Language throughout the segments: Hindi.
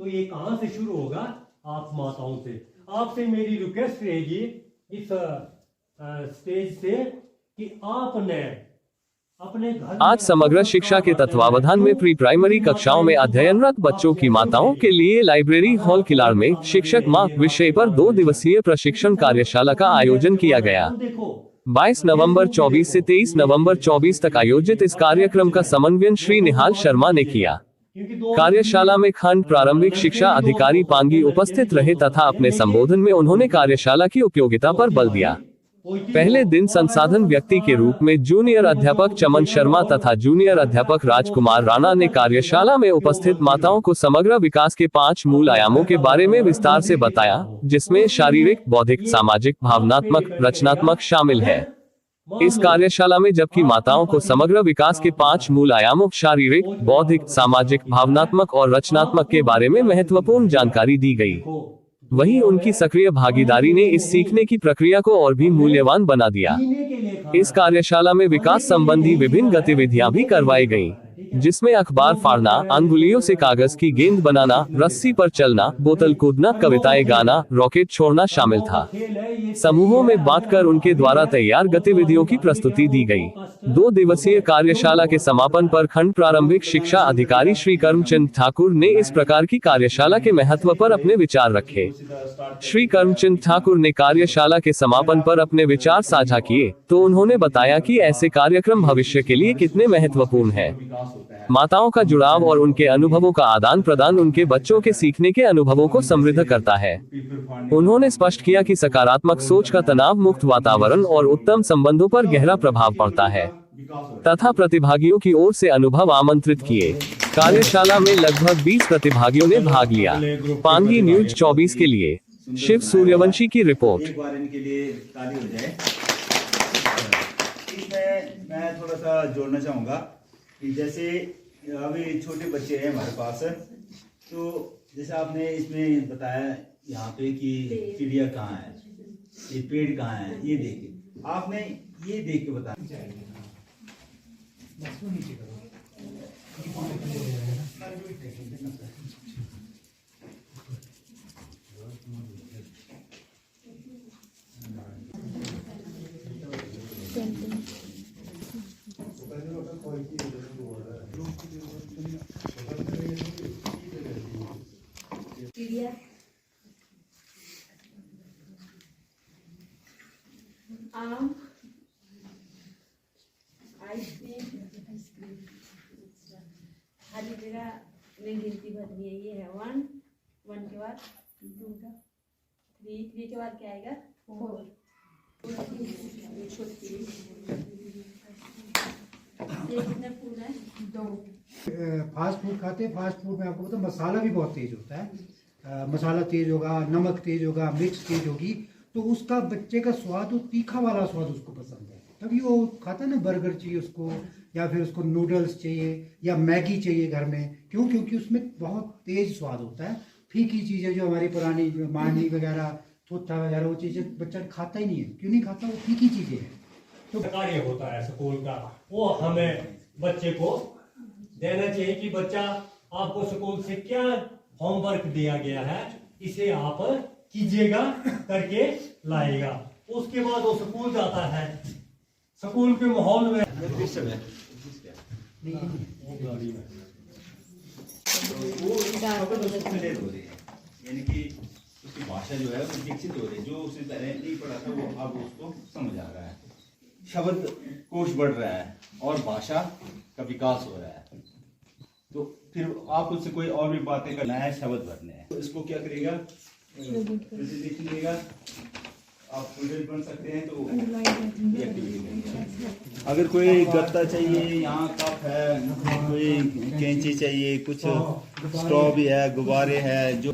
तो ये कहां से शुरू होगा? आप माताओं से। आपसे मेरी रिक्वेस्ट रहेगी इस स्टेज से कि आपने अपने घर आज समग्र शिक्षा के तत्वावधान में प्री प्राइमरी कक्षाओं में अध्ययनरत बच्चों की माताओं के लिए लाइब्रेरी हॉल किलाड़ में शिक्षक माँ विषय पर 2 दिवसीय प्रशिक्षण कार्यशाला का आयोजन किया गया। 22 नवंबर 24 से 23 नवंबर 24 तक आयोजित इस कार्यक्रम का समन्वयन श्री निहाल शर्मा ने किया। कार्यशाला में खंड प्रारंभिक शिक्षा अधिकारी पांगी उपस्थित रहे तथा अपने संबोधन में उन्होंने कार्यशाला की उपयोगिता पर बल दिया। पहले दिन संसाधन व्यक्ति के रूप में जूनियर अध्यापक चमन शर्मा तथा जूनियर अध्यापक राजकुमार राणा ने कार्यशाला में उपस्थित माताओं को समग्र विकास के 5 मूल आयामों के बारे में विस्तार से बताया, जिसमें शारीरिक, बौद्धिक, सामाजिक, भावनात्मक, रचनात्मक शामिल है। इस कार्यशाला में जबकि माताओं को समग्र विकास के 5 मूल आयामों शारीरिक, बौद्धिक, सामाजिक, भावनात्मक और रचनात्मक के बारे में महत्वपूर्ण जानकारी दी गई, वहीं उनकी सक्रिय भागीदारी ने इस सीखने की प्रक्रिया को और भी मूल्यवान बना दिया। इस कार्यशाला में विकास संबंधी विभिन्न गतिविधियां भी करवाई गईं, जिसमें अखबार फाड़ना, अंगुलियों से कागज की गेंद बनाना, रस्सी पर चलना, बोतल कूदना, कविताएं गाना, रॉकेट छोड़ना शामिल था। समूहों में बांटकर उनके द्वारा तैयार गतिविधियों की प्रस्तुति दी गई। 2 दिवसीय कार्यशाला के समापन पर खंड प्रारंभिक शिक्षा अधिकारी श्री कर्मचंद ठाकुर ने इस प्रकार की कार्यशाला के महत्व पर अपने विचार रखे। श्री कर्मचंद ठाकुर ने कार्यशाला के समापन पर अपने विचार साझा किए तो उन्होंने बताया कि ऐसे कार्यक्रम भविष्य के लिए कितने महत्वपूर्ण हैं। माताओं का जुड़ाव और उनके अनुभवों का आदान प्रदान उनके बच्चों के सीखने के अनुभवों को समृद्ध करता है। उन्होंने स्पष्ट किया कि सकारात्मक सोच का तनाव मुक्त वातावरण और उत्तम संबंधों पर गहरा प्रभाव पड़ता है तथा प्रतिभागियों की ओर से अनुभव आमंत्रित किए। कार्यशाला में लगभग 20 प्रतिभागियों ने भाग लिया। पांगी न्यूज 24 के लिए शिव सूर्यवंशी की रिपोर्ट। एक बार इनके लिए ताली हो जाए। इसमें मैं थोड़ा सा जोड़ना चाहूँगा कि जैसे अभी छोटे बच्चे हैं हमारे पास, तो जैसे आपने इसमें बताया यहाँ पे कि चिड़िया कहाँ है, ये पेड़ कहाँ है, ये देखे आपने ये देख के बताया। चिड़िया, आम, आइसक्रीम, खाली जगह में गिनती भरनी है। ये है 1 के बाद 2 का 3 के बाद क्या आएगा 4। ये कितने फूल है 2। फास्ट फूड खाते हैं। फास्ट फूड में आपको पता मसाला भी बहुत तेज होता है। मसाला तेज होगा, नमक तेज होगा, मिर्च तेज होगी, तो उसका बच्चे का स्वाद, वो तीखा वाला स्वाद उसको पसंद है, तभी वो खाता है ना। बर्गर चाहिए उसको, या फिर उसको नूडल्स चाहिए या मैगी चाहिए घर में। क्यों? क्योंकि उसमें बहुत तेज स्वाद होता है। फीकी चीज़ें जो हमारी पुरानी मानी वगैरह, थोथा वगैरह, वो चीज़ें बच्चा खाता ही नहीं है। क्यों नहीं खाता? वो फीकी चीज़ें हैं। तो कार्य होता है स्कूल का, वो हमें बच्चे को देना चाहिए कि बच्चा आपको स्कूल से क्या होमवर्क दिया गया है, इसे आप कीजिएगा, करके लाएगा। उसके बाद वो स्कूल जाता है, स्कूल के माहौल में यानी कि उसकी भाषा जो है वो विकसित हो रही है। जो उसने पहले नहीं पढ़ा था वो अब उसको समझ आ रहा है, शब्द कोश बढ़ रहा है और भाषा का विकास हो रहा है। तो फिर आप उससे कोई और भी बातें करना है, शब्द भरने हैं, तो इसको क्या करेगा, प्रेजेंटेशन देगा। आप स्टूडेंट बन सकते हैं तो एक्टिविटी करेंगे। अगर कोई गत्ता चाहिए, यहाँ कप है, कोई कैंची चाहिए, कुछ स्ट्रॉ भी है, गुब्बारे हैं, जो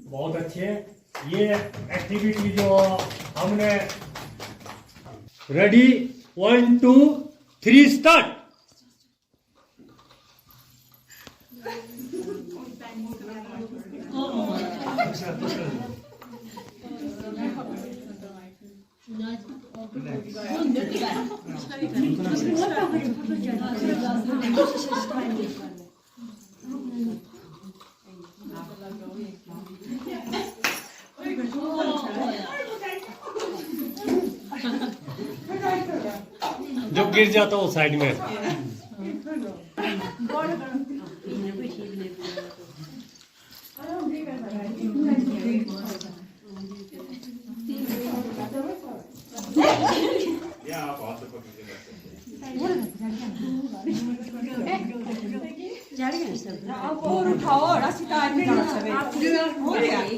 बहुत अच्छे। ये एक्टिविटी जो हमने रेडी 1 2 3 स्टार्ट। जो गिर जाता वो साइड में। या आप हाथ से पकड़ के रख सकते हैं।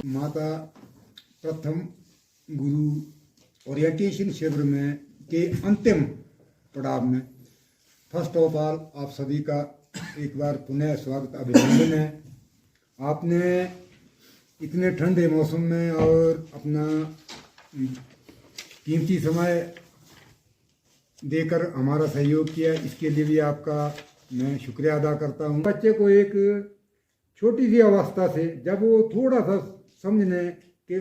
माता प्रथम गुरु ओरिएंटेशन शिविर में के अंतिम पड़ाव में फर्स्ट ऑफ ऑल आप सभी का एक बार पुनः स्वागत अभिनंदन है। आपने इतने ठंडे मौसम में और अपना कीमती समय देकर हमारा सहयोग किया, इसके लिए भी आपका मैं शुक्रिया अदा करता हूँ। बच्चे को एक छोटी सी अवस्था से जब वो थोड़ा सा समझने के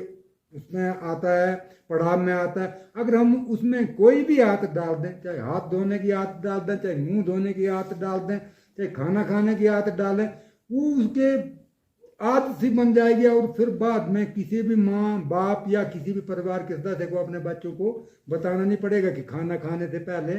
उसमें आता है, पढ़ाव में आता है, अगर हम उसमें कोई भी आदत डाल दें, चाहे हाथ धोने की आदत डाल दें, चाहे मुंह धोने की आदत डाल दें, चाहे खाना खाने की आदत डालें, वो उसके आदत सी बन जाएगी। और फिर बाद में किसी भी माँ बाप या किसी भी परिवार के सदस्य को अपने बच्चों को बताना नहीं पड़ेगा कि खाना खाने से पहले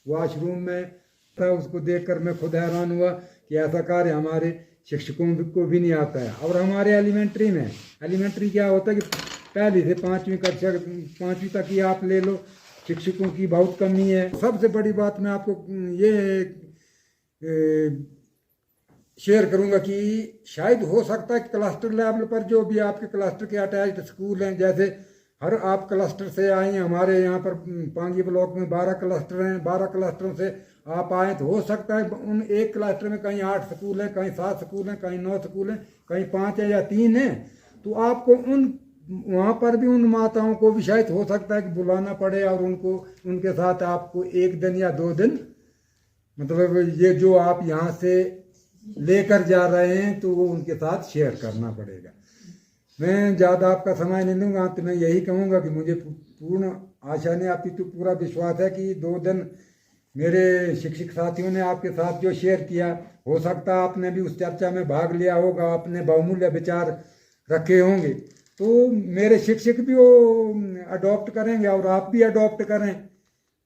वॉशरूम में था। उसको देखकर मैं खुद हैरान हुआ कि ऐसा कार्य हमारे शिक्षकों को भी नहीं आता है। और हमारे एलिमेंट्री में, एलिमेंट्री क्या होता है कि पहली से 5वीं कक्षा 5वीं तक ही आप ले लो, शिक्षकों की बहुत कमी है। सबसे बड़ी बात मैं आपको ये शेयर करूंगा कि शायद हो सकता है कि क्लस्टर लेवल पर जो भी आपके क्लस्टर के अटैच्ड स्कूल हैं, जैसे हर आप क्लस्टर से आए हैं, हमारे यहाँ पर पांगी ब्लॉक में 12 क्लस्टर हैं, 12 क्लस्टरों से आप आए तो हो सकता है उन एक क्लस्टर में कहीं 8 स्कूल हैं, कहीं 7 स्कूल हैं, कहीं 9 स्कूल हैं, कहीं 5 है या 3 हैं। तो आपको उन वहाँ पर भी उन माताओं को भी शायद हो सकता है कि बुलाना पड़े और उनको उनके साथ आपको 1 दिन या 2 दिन, मतलब ये जो आप यहाँ से लेकर जा रहे हैं तो वो उनके साथ शेयर करना पड़ेगा। मैं ज़्यादा आपका समय नहीं लूँगा, तो मैं यही कहूँगा कि मुझे पूर्ण आशा नहीं, आपकी तो पूरा विश्वास है कि 2 दिन मेरे शिक्षक साथियों ने आपके साथ जो शेयर किया, हो सकता है आपने भी उस चर्चा में भाग लिया होगा, आपने बहुमूल्य विचार रखे होंगे, तो मेरे शिक्षक भी वो अडॉप्ट करेंगे और आप भी अडॉप्ट करें।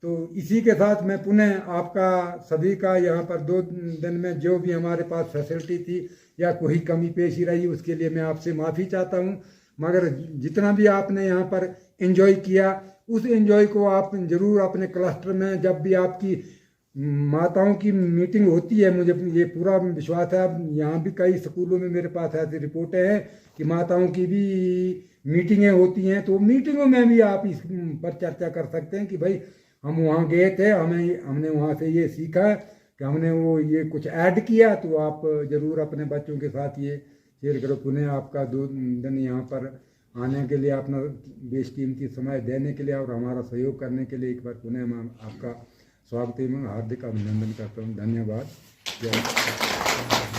तो इसी के साथ मैं पुनः आपका सभी का यहाँ पर 2 दिन में जो भी हमारे पास फैसिलिटी थी या कोई कमी पेशी रही, उसके लिए मैं आपसे माफ़ी चाहता हूँ। मगर जितना भी आपने यहाँ पर एंजॉय किया, उस एंजॉय को आप ज़रूर अपने क्लस्टर में, जब भी आपकी माताओं की मीटिंग होती है, मुझे ये पूरा विश्वास है, यहाँ भी कई स्कूलों में मेरे पास ऐसी रिपोर्टें हैं कि माताओं की भी मीटिंगें होती हैं, तो मीटिंगों में भी आप इस पर चर्चा कर सकते हैं कि भाई हम वहाँ गए थे, हमने वहाँ से ये सीखा कि हमने वो ये कुछ ऐड किया। तो आप ज़रूर अपने बच्चों के साथ ये शेयर करो। पुनः आपका 2 दिन यहाँ पर आने के लिए, अपना बेशकीमती समय देने के लिए और हमारा सहयोग करने के लिए एक बार पुनः मैं आपका स्वागत एवं हार्दिक अभिनंदन करता हूँ। धन्यवाद। जय